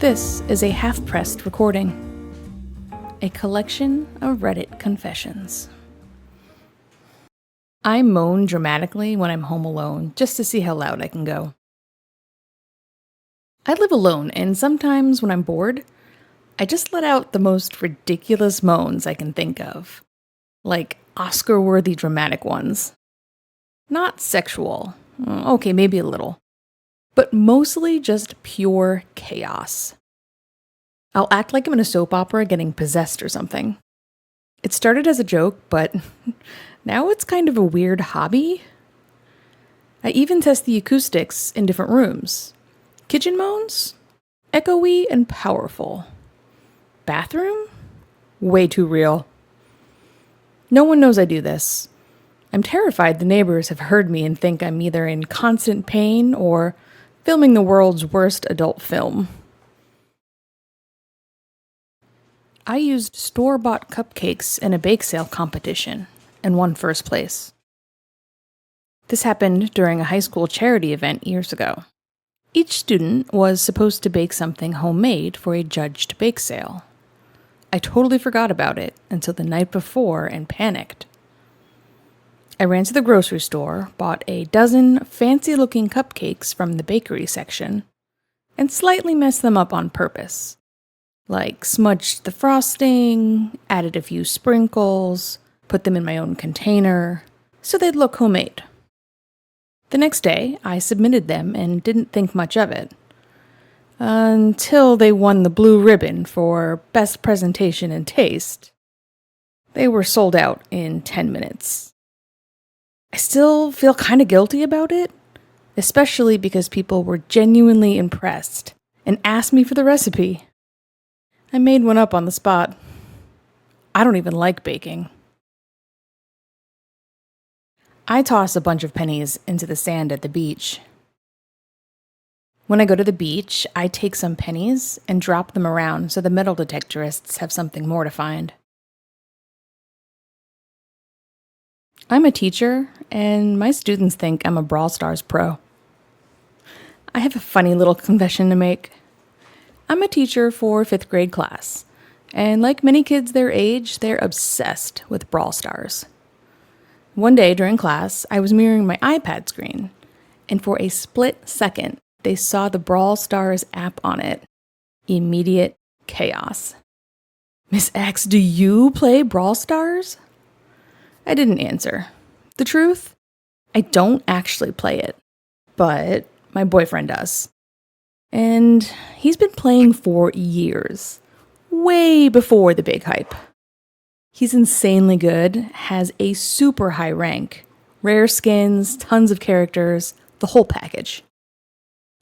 This is a half-pressed recording, a collection of Reddit confessions. I moan dramatically when I'm home alone, just to see how loud I can go. I live alone, and sometimes when I'm bored, I just let out the most ridiculous moans I can think of. Like Oscar-worthy dramatic ones. Not sexual. Okay, maybe a little. But mostly just pure chaos. I'll act like I'm in a soap opera getting possessed or something. It started as a joke, but now it's kind of a weird hobby. I even test the acoustics in different rooms. Kitchen moans? Echoey and powerful. Bathroom? Way too real. No one knows I do this. I'm terrified the neighbors have heard me and think I'm either in constant pain or filming the world's worst adult film. I used store-bought cupcakes in a bake sale competition and won first place. This happened during a high school charity event years ago. Each student was supposed to bake something homemade for a judged bake sale. I totally forgot about it until the night before and panicked. I ran to the grocery store, bought a dozen fancy-looking cupcakes from the bakery section, and slightly messed them up on purpose. Like smudged the frosting, added a few sprinkles, put them in my own container, so they'd look homemade. The next day, I submitted them and didn't think much of it. Until they won the blue ribbon for Best Presentation and Taste. They were sold out in 10 minutes. I still feel kind of guilty about it, especially because people were genuinely impressed and asked me for the recipe. I made one up on the spot. I don't even like baking. I toss a bunch of pennies into the sand at the beach. When I go to the beach, I take some pennies and drop them around so the metal detectorists have something more to find. I'm a teacher, and my students think I'm a Brawl Stars pro. I have a funny little confession to make. I'm a teacher for a 5th grade class, and like many kids their age, they're obsessed with Brawl Stars. One day during class, I was mirroring my iPad screen, and for a split second, they saw the Brawl Stars app on it. Immediate chaos. "Miss X, do you play Brawl Stars?" I didn't answer. The truth? I don't actually play it, but my boyfriend does. And he's been playing for years, way before the big hype. He's insanely good, has a super high rank, rare skins, tons of characters, the whole package.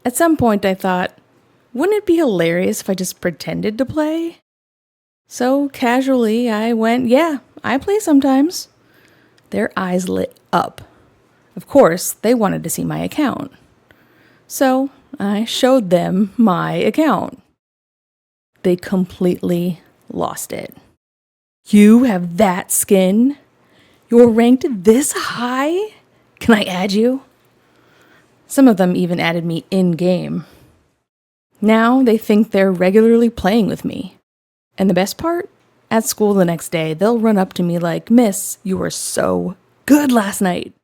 At some point I thought, wouldn't it be hilarious if I just pretended to play? So casually I went, yeah, I play sometimes. Their eyes lit up. Of course, they wanted to see my account. So I showed them my account. They completely lost it. "You have that skin? You're ranked this high? Can I add you?" Some of them even added me in-game. Now they think they're regularly playing with me. And the best part? At school the next day, they'll run up to me like, "Miss, you were so good last night."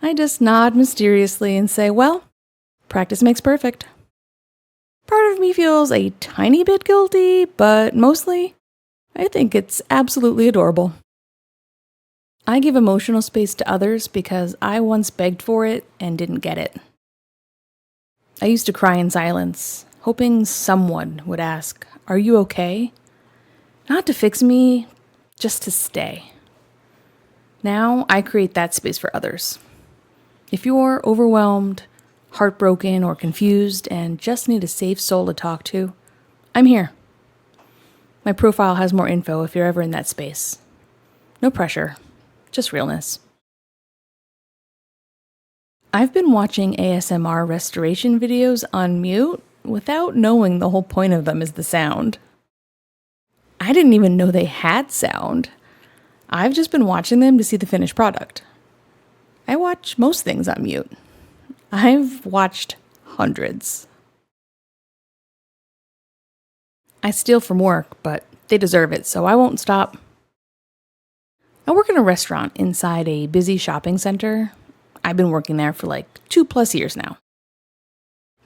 I just nod mysteriously and say, well, practice makes perfect. Part of me feels a tiny bit guilty, but mostly, I think it's absolutely adorable. I give emotional space to others because I once begged for it and didn't get it. I used to cry in silence, hoping someone would ask, "Are you okay?" Not to fix me, just to stay. Now I create that space for others. If you're overwhelmed, heartbroken, or confused and just need a safe soul to talk to, I'm here. My profile has more info if you're ever in that space. No pressure, just realness. I've been watching ASMR restoration videos on mute without knowing the whole point of them is the sound. I didn't even know they had sound. I've just been watching them to see the finished product. I watch most things on mute. I've watched hundreds. I steal from work, but they deserve it, so I won't stop. I work in a restaurant inside a busy shopping center. I've been working there for like 2+ years now.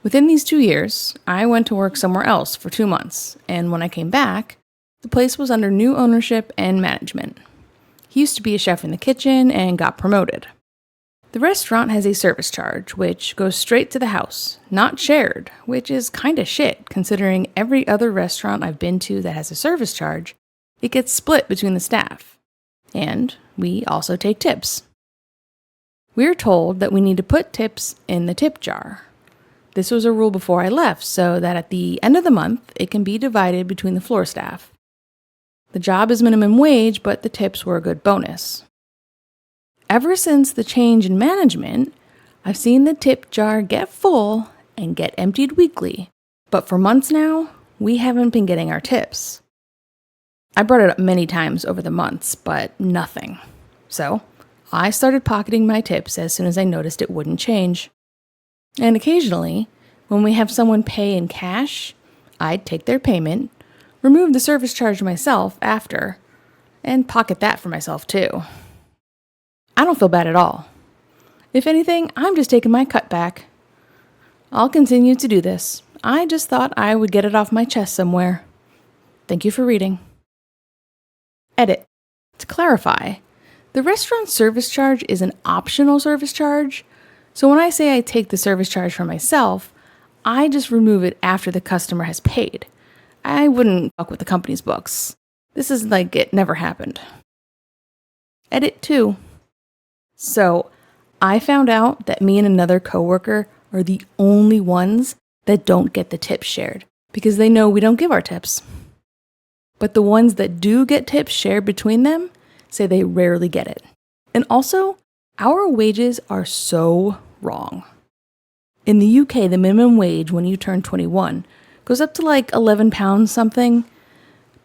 Within these 2 years, I went to work somewhere else for 2 months, and when I came back, the place was under new ownership and management. He used to be a chef in the kitchen and got promoted. The restaurant has a service charge, which goes straight to the house, not shared, which is kinda shit considering every other restaurant I've been to that has a service charge, it gets split between the staff. And we also take tips. We're told that we need to put tips in the tip jar. This was a rule before I left, so that at the end of the month, it can be divided between the floor staff. The job is minimum wage, but the tips were a good bonus. Ever since the change in management, I've seen the tip jar get full and get emptied weekly, but for months now, we haven't been getting our tips. I brought it up many times over the months, but nothing. So, I started pocketing my tips as soon as I noticed it wouldn't change. And occasionally, when we have someone pay in cash, I'd take their payment, remove the service charge myself after, and pocket that for myself too. I don't feel bad at all. If anything, I'm just taking my cut back. I'll continue to do this. I just thought I would get it off my chest somewhere. Thank you for reading. Edit. To clarify, the restaurant service charge is an optional service charge, so when I say I take the service charge for myself, I just remove it after the customer has paid. I wouldn't fuck with the company's books. This is like it never happened. Edit 2. So, I found out that me and another coworker are the only ones that don't get the tips shared because they know we don't give our tips. But the ones that do get tips shared between them say they rarely get it. And also, our wages are so wrong. In the UK, the minimum wage when you turn 21 goes up to like £11 something,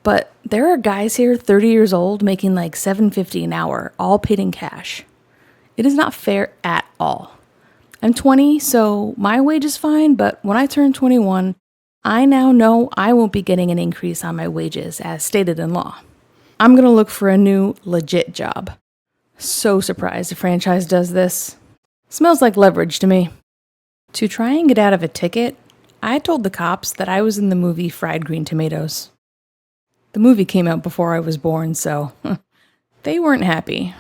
but there are guys here 30 years old making like $7.50 an hour, all paid in cash. It is not fair at all. I'm 20, so my wage is fine, but when I turn 21, I now know I won't be getting an increase on my wages as stated in law. I'm going to look for a new legit job. So surprised a franchise does this. Smells like leverage to me. To try and get out of a ticket, I told the cops that I was in the movie Fried Green Tomatoes. The movie came out before I was born, so they weren't happy.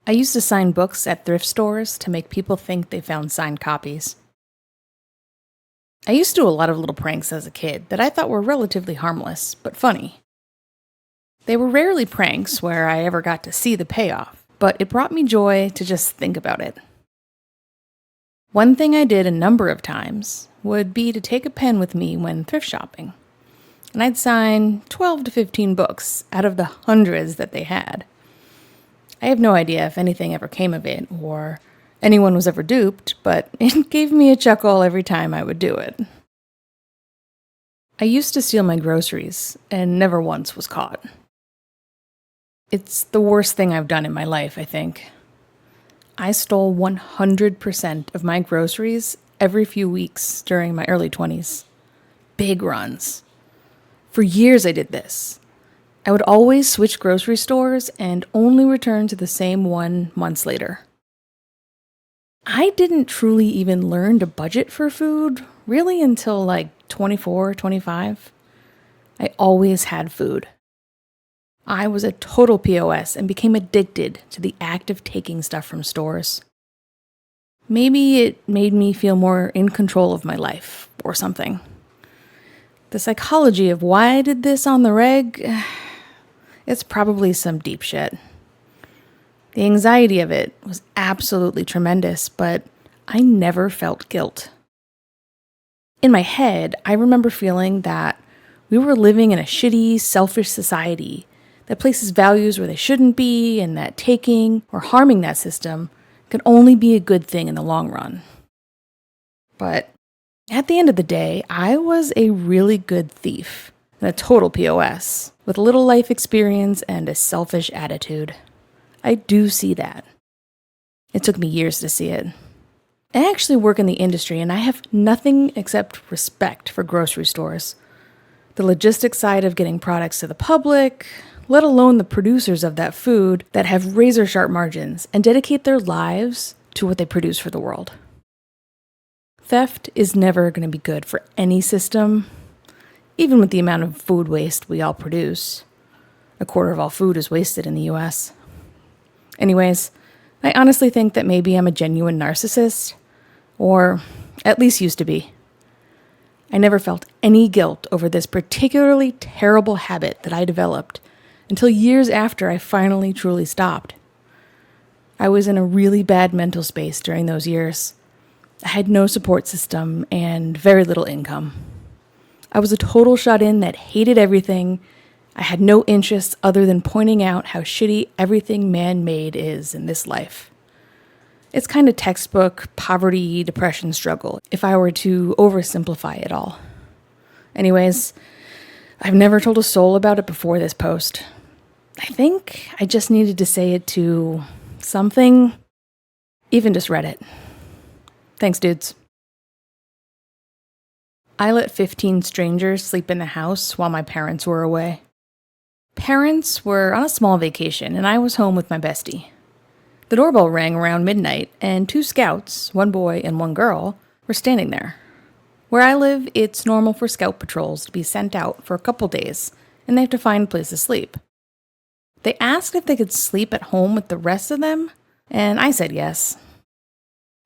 I used to sign books at thrift stores to make people think they found signed copies. I used to do a lot of little pranks as a kid that I thought were relatively harmless, but funny. They were rarely pranks where I ever got to see the payoff, but it brought me joy to just think about it. One thing I did a number of times would be to take a pen with me when thrift shopping, and I'd sign 12 to 15 books out of the hundreds that they had. I have no idea if anything ever came of it or anyone was ever duped, but it gave me a chuckle every time I would do it. I used to steal my groceries and never once was caught. It's the worst thing I've done in my life, I think. I stole 100% of my groceries every few weeks during my early 20s. Big runs. For years I did this. I would always switch grocery stores and only return to the same one months later. I didn't truly even learn to budget for food, really until like 24, 25. I always had food. I was a total POS and became addicted to the act of taking stuff from stores. Maybe it made me feel more in control of my life, or something. The psychology of why I did this on the reg, it's probably some deep shit. The anxiety of it was absolutely tremendous, but I never felt guilt. In my head, I remember feeling that we were living in a shitty, selfish society that places values where they shouldn't be, and that taking or harming that system could only be a good thing in the long run. But at the end of the day, I was a really good thief and a total POS with little life experience and a selfish attitude. I do see that. It took me years to see it. I actually work in the industry and I have nothing except respect for grocery stores. the logistics side of getting products to the public, let alone the producers of that food that have razor-sharp margins and dedicate their lives to what they produce for the world. Theft is never going to be good for any system, even with the amount of food waste we all produce. 1/4 of all food is wasted in the US. Anyways, I honestly think that maybe I'm a genuine narcissist, or at least used to be. I never felt any guilt over this particularly terrible habit that I developed until years after I finally truly stopped. I was in a really bad mental space during those years. I had no support system and very little income. I was a total shut-in that hated everything. I had no interests other than pointing out how shitty everything man-made is in this life. It's kind of textbook poverty, depression struggle, if I were to oversimplify it all. Anyways, I've never told a soul about it before this post. I think I just needed to say it to something, even just Reddit. Thanks, dudes. I let 15 strangers sleep in the house while my parents were away. Parents were on a small vacation, and I was home with my bestie. The doorbell rang around midnight, and 2 scouts, 1 boy and 1 girl, were standing there. Where I live, it's normal for scout patrols to be sent out for a couple days, and they have to find a place to sleep. They asked if they could sleep at home with the rest of them, and I said yes.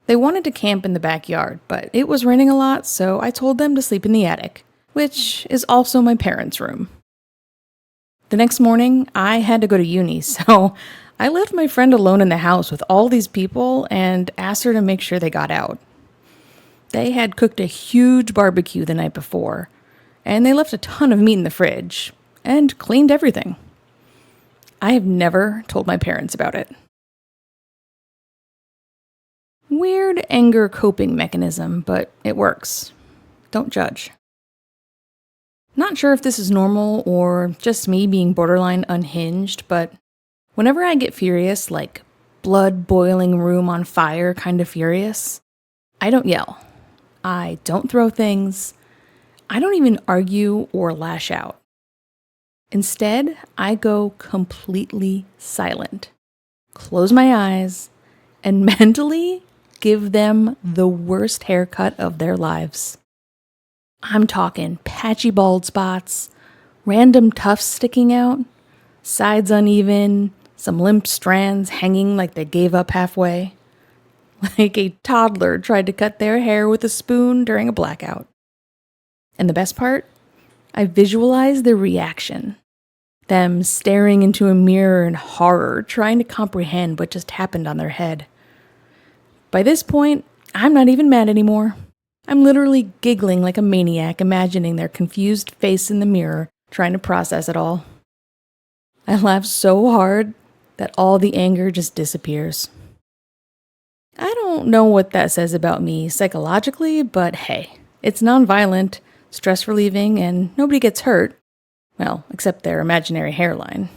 They wanted to camp in the backyard, but it was raining a lot, so I told them to sleep in the attic, which is also my parents' room. The next morning, I had to go to uni, so I left my friend alone in the house with all these people and asked her to make sure they got out. They had cooked a huge barbecue the night before, and they left a ton of meat in the fridge, and cleaned everything. I have never told my parents about it. Weird anger coping mechanism, but it works. Don't judge. Not sure if this is normal or just me being borderline unhinged, but whenever I get furious, like blood boiling room on fire kind of furious, I don't yell. I don't throw things. I don't even argue or lash out. Instead, I go completely silent, close my eyes, and mentally give them the worst haircut of their lives. I'm talking patchy bald spots, random tufts sticking out, sides uneven, some limp strands hanging like they gave up halfway, like a toddler tried to cut their hair with a spoon during a blackout. And the best part? I visualize their reaction. Them staring into a mirror in horror, trying to comprehend what just happened on their head. By this point, I'm not even mad anymore. I'm literally giggling like a maniac, imagining their confused face in the mirror, trying to process it all. I laugh so hard that all the anger just disappears. I don't know what that says about me psychologically, but hey, it's nonviolent, stress relieving, and nobody gets hurt. Well, except their imaginary hairline.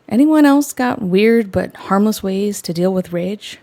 Anyone else got weird but harmless ways to deal with rage?